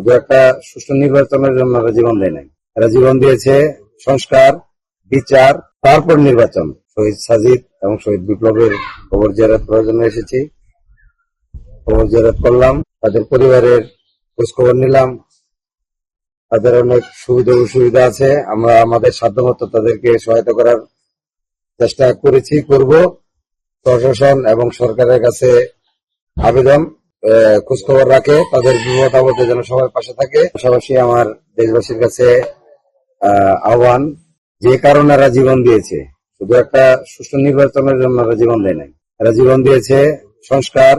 শুধু একটা সুষ্ঠু নির্বাচনের জন্য এরা জীবন দেয় নাই। এরা জীবন দিয়েছে সংস্কার, বিচার, তারপর নির্বাচন। শহীদ সাজিদ এবং শহীদ বিপ্লবের খবর জিয়ারত প্রয়োজনে এসেছি, খবর জিয়ারত করলাম, তাদের পরিবারের খোঁজখবর নিলাম। তাদের অনেক সুবিধা অসুবিধা আছে, আমরা আমাদের সাধ্যমতো তাদেরকে সহায়তা করার চেষ্টা করেছি, করব। প্রশাসন এবং সরকারের কাছে আবেদন খোঁজখবর রাখে, তাদের বিপদ আপদে যেন সবাই পাশে থাকে। পাশাপাশি আমার দেশবাসীর কাছে আহ্বান, যে কারণে এরা জীবন দিয়েছে শুধু একটা সুষ্ঠু নির্বাচনের জন্য এরা জীবন দেয় নাই। এরা জীবন দিয়েছে সংস্কার,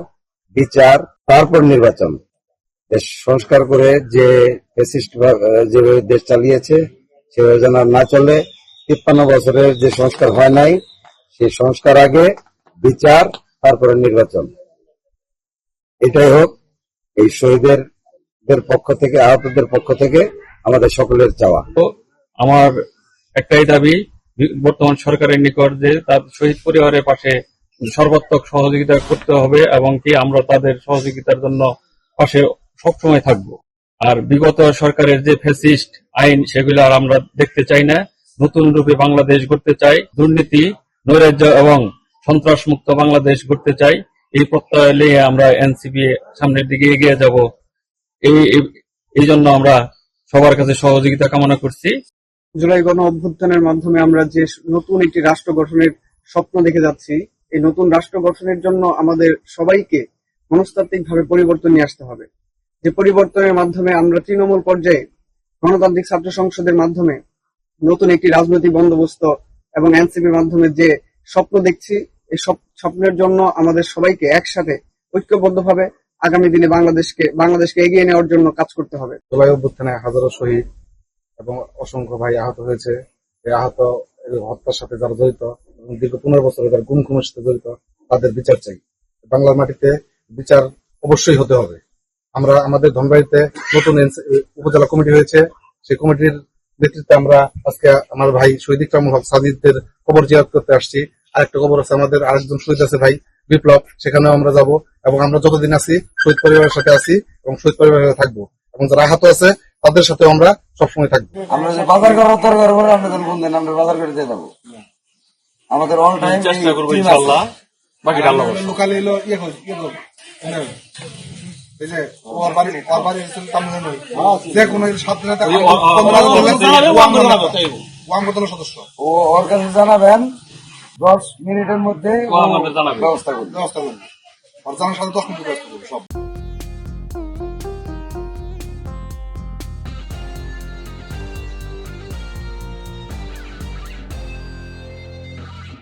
বিচার, তারপর নির্বাচন। দেশ সংস্কার করে যে ফ্যাসিস্ট যেভাবে দেশ চালিয়েছে সেভাবে যেন না চলে। 53 বছরের যে সংস্কার হয় নাই, সেই সংস্কার আগে, বিচার, তারপরে নির্বাচন। এটাই হোক এই শহীদের পক্ষ থেকে, আহতদের পক্ষ থেকে আমাদের সকলের চাওয়া। আমার একটাই দাবি বর্তমান সরকারের নিকট যে তার শহীদ পরিবারের পাশে সর্বাত্মক সহযোগিতা করতে হবে এবং কি আমরা তাদের সহযোগিতার জন্য পাশে সবসময় থাকব। আর বিগত সরকারের যে ফ্যাসিস্ট আইন সেগুলো আর আমরা দেখতে চাই না। নতুন রূপে বাংলাদেশ গড়তে চাই, দুর্নীতি, নৈরাজ্য এবং সন্ত্রাস মুক্ত বাংলাদেশ গড়তে চাই। এই প্রত্যয় নিয়ে আমরা এনসিপি সামনের দিকে এগিয়ে যাব। এই জন্য আমরা সবার কাছে সহযোগিতা কামনা করছি। জুলাই গণ অভ্যুত্থানের মাধ্যমে আমরা যে নতুন একটি রাষ্ট্র গঠনের স্বপ্ন দেখে যাচ্ছি, এই নতুন রাষ্ট্র গঠনের জন্য আমাদের সবাইকে মনস্তাত্ত্বিকভাবে পরিবর্তন নিয়ে আসতে হবে। যে পরিবর্তনের মাধ্যমে আমরা তৃণমূল পর্যায়ে গণতান্ত্রিক ছাত্র সংসদের মাধ্যমে নতুন একটি রাজনৈতিক বন্দোবস্ত এবং এনসিপির মাধ্যমে যে স্বপ্ন দেখছি, এই স্বপ্নের জন্য আমাদের সবাইকে একসাথে ঐক্যবদ্ধভাবে আগামী দিনে বাংলাদেশকে এগিয়ে নেওয়ার জন্য কাজ করতে হবে। জুলাই অভ্যুত্থানে হাজারো শহীদ এবং অসংখ্য ভাই আহত হয়েছে। এই আহত হত্যার সাথে যারা জড়িত এবং দীর্ঘ 15 বছরে যারা গুম খুনের সাথে জড়িত, তাদের বিচার চাই। বাংলার মাটিতে বিচার অবশ্যই হতে হবে। আমরা আমাদের ধনবাড়িতে নতুন উপজেলা কমিটি হয়েছে, সেই কমিটির নেতৃত্বে আমরা আজকে আমার ভাই শহীদ ইকরামুল হক সাজিদের কবর জিয়ারত করতে আসছি। আরেকটা কবর আছে, আমাদের আরেকজন শহীদ আছে ভাই বিপ্লব, সেখানেও আমরা যাব এবং আমরা যতদিন আছি শহীদ পরিবারের সাথে আছি এবং শহীদ পরিবারের সাথে থাকবো এবং যারা আহত আছে তাদের সাথে আমরা সবসময় থাকবো। আমরা যে বাজার করার দরকার করে আমরা বন্ধুদের আমরা বাজার করে দিয়ে যাবো। আমাদের অল টাইম চেষ্টা করবো ইনশাআল্লাহ। বাকিটা আল্লাহ লোকালি যে কোনো সদস্য ওর কাছে জানাবেন, 10 মিনিটের মধ্যে আমাদের জানাবেন, ব্যবস্থা করবেন। ব্যবস্থা করবেন। আর জানার সাথে 10 মিনিট ব্যবস্থা করবো সব।